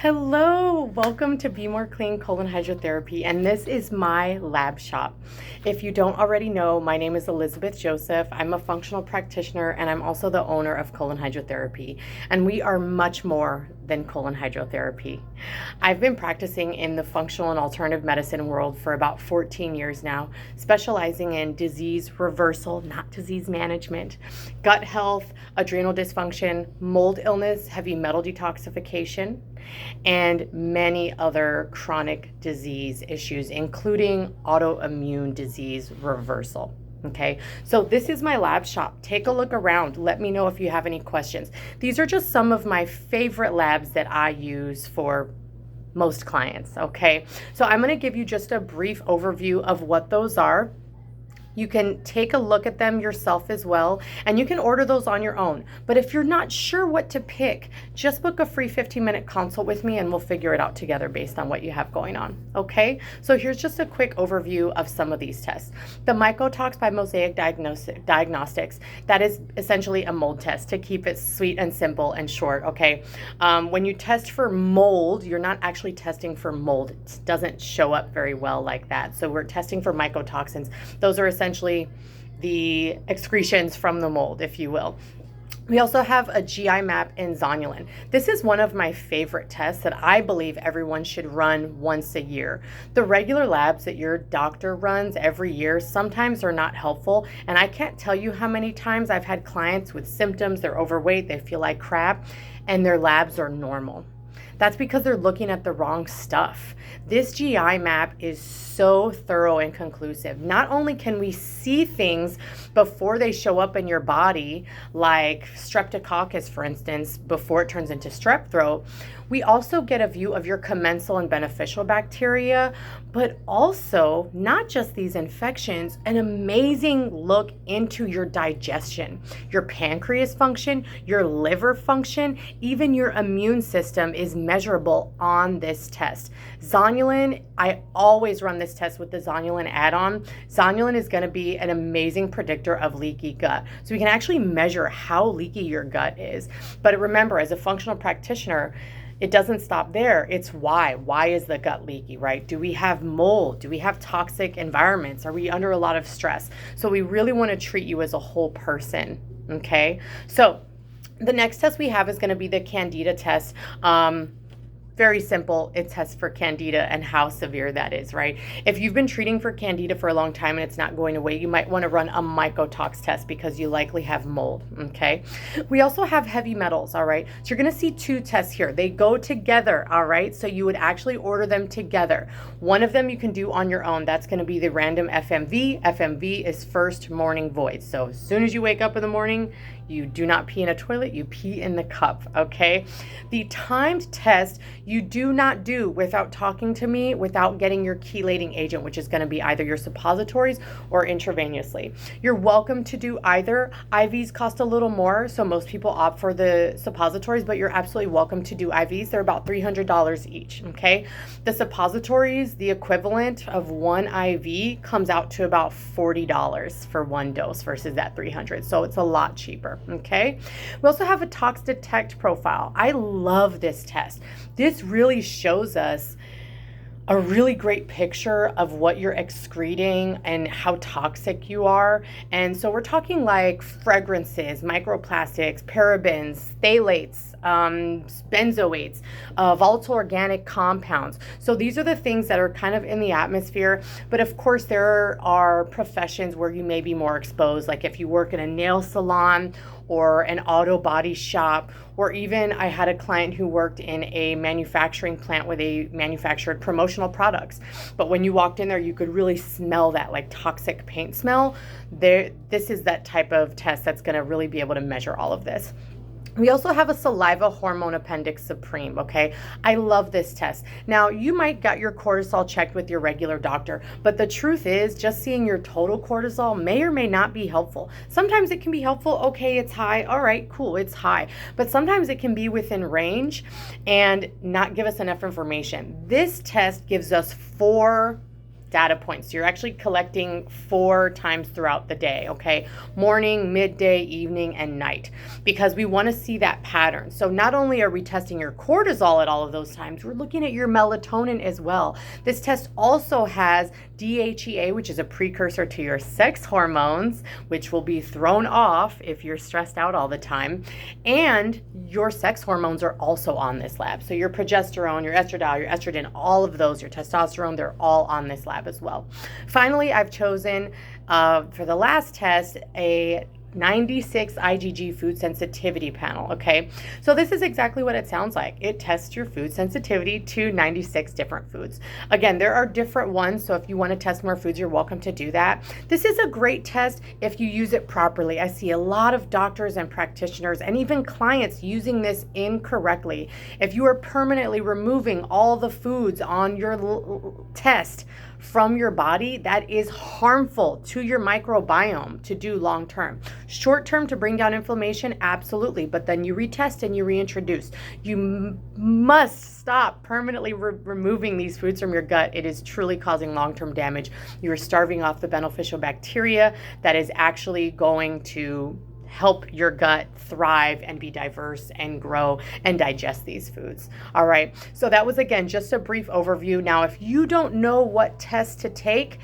Hello, welcome to Be More Clean Colon Hydrotherapy, and this is my lab shop. If you don't already know, my name is Elizabeth Joseph. I'm a functional practitioner and I'm also the owner of Colon Hydrotherapy, and we are much more than colon hydrotherapy. I've been practicing in the functional and alternative medicine world for about 14 years now, specializing in disease reversal, not disease management, gut health, adrenal dysfunction, mold illness, heavy metal detoxification, and many other chronic disease issues, including autoimmune disease reversal. Okay, so this is my lab shop. Take a look around. Let me know if you have any questions. These are just some of my favorite labs that I use for most clients. Okay, so I'm going to give you just a brief overview of what those are. You can take a look at them yourself as well, and you can order those on your own. But if you're not sure what to pick, just book a free 15-minute consult with me and we'll figure it out together based on what you have going on. Okay, so here's just a quick overview of some of these tests. The Mycotox by Mosaic Diagnostics, that is essentially a mold test, to keep it sweet and simple and short. Okay, when you test for mold, you're not actually testing for mold. It doesn't show up very well like that. So we're testing for mycotoxins. Those are essentially the excretions from the mold, if you will. We also have a GI map in zonulin. This is one of my favorite tests that I believe everyone should run once a year. The regular labs that your doctor runs every year sometimes are not helpful, and I can't tell you how many times I've had clients with symptoms, they're overweight, they feel like crap, and their labs are normal. That's because they're looking at the wrong stuff. This GI map is so thorough and conclusive. Not only can we see things before they show up in your body, like streptococcus, for instance, before it turns into strep throat, we also get a view of your commensal and beneficial bacteria, but also not just these infections, an amazing look into your digestion, your pancreas function, your liver function, even your immune system is measurable on this test. Zonulin, I always run this test with the zonulin add-on. Zonulin is going to be an amazing predictor of leaky gut. So we can actually measure how leaky your gut is. But remember, as a functional practitioner, it doesn't stop there. It's why. Why is the gut leaky, right? Do we have mold? Do we have toxic environments? Are we under a lot of stress? So we really want to treat you as a whole person, okay? So the next test we have is going to be the Candida test. Very simple. It tests for Candida and how severe that is, right? If you've been treating for Candida for a long time and it's not going away, you might want to run a mycotox test because you likely have mold, okay? We also have heavy metals, all right? So you're going to see two tests here. They go together, all right? So you would actually order them together. One of them you can do on your own. That's going to be the random FMV. FMV is first morning void. So as soon as you wake up in the morning, you do not pee in a toilet, you pee in the cup, okay? The timed test you do not do without talking to me, without getting your chelating agent, which is gonna be either your suppositories or intravenously. You're welcome to do either. IVs cost a little more, so most people opt for the suppositories, but you're absolutely welcome to do IVs. They're about $300 each, okay? The suppositories, the equivalent of one IV comes out to about $40 for one dose versus that $300, so it's a lot cheaper. Okay, we also have a Tox Detect profile. I love this test. This really shows us a really great picture of what you're excreting and how toxic you are. And so we're talking like fragrances, microplastics, parabens, phthalates, benzoates, volatile organic compounds. So these are the things that are kind of in the atmosphere. But of course, there are professions where you may be more exposed, like if you work in a nail salon or an auto body shop, or even I had a client who worked in a manufacturing plant where they manufactured promotional products. But when you walked in there, you could really smell that like toxic paint smell. This is that type of test that's gonna really be able to measure all of this. We also have a saliva hormone appendix supreme, okay? I love this test. Now, you might got your cortisol checked with your regular doctor, but the truth is just seeing your total cortisol may or may not be helpful. Sometimes it can be helpful. Okay, it's high. All right, cool, it's high. But sometimes it can be within range and not give us enough information. This test gives us four data points. So you're actually collecting 4 times throughout the day, okay? Morning, midday, evening, and night, because we want to see that pattern. So not only are we testing your cortisol at all of those times, we're looking at your melatonin as well. This test also has DHEA, which is a precursor to your sex hormones, which will be thrown off if you're stressed out all the time. And your sex hormones are also on this lab. So your progesterone, your estradiol, your estrogen, all of those, your testosterone, they're all on this lab as well. Finally, I've chosen for the last test a 96 IgG food sensitivity panel, okay? So this is exactly what it sounds like. It tests your food sensitivity to 96 different foods. Again, there are different ones, so if you want to test more foods, you're welcome to do that. This is a great test if you use it properly. I see a lot of doctors and practitioners and even clients using this incorrectly. If you are permanently removing all the foods on your test from your body, that is harmful to your microbiome to do long term. Short term, to bring down inflammation, absolutely, but then you retest and you reintroduce. You must stop permanently removing these foods from your gut. It is truly causing long-term damage. You are starving off the beneficial bacteria that is actually going to help your gut thrive and be diverse and grow and digest these foods. All right. So that was, again, just a brief overview. Now, if you don't know what test to take,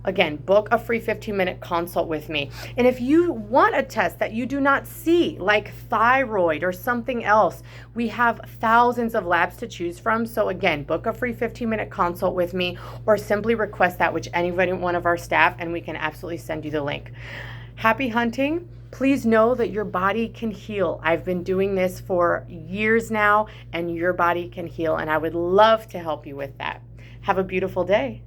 again, book a free 15-minute consult with me. And if you want a test that you do not see, like thyroid or something else, we have thousands of labs to choose from. So again, book a free 15-minute consult with me, or simply request that with anybody, one of our staff, and we can absolutely send you the link. Happy hunting. Please know that your body can heal. I've been doing this for years now, and your body can heal, and I would love to help you with that. Have a beautiful day.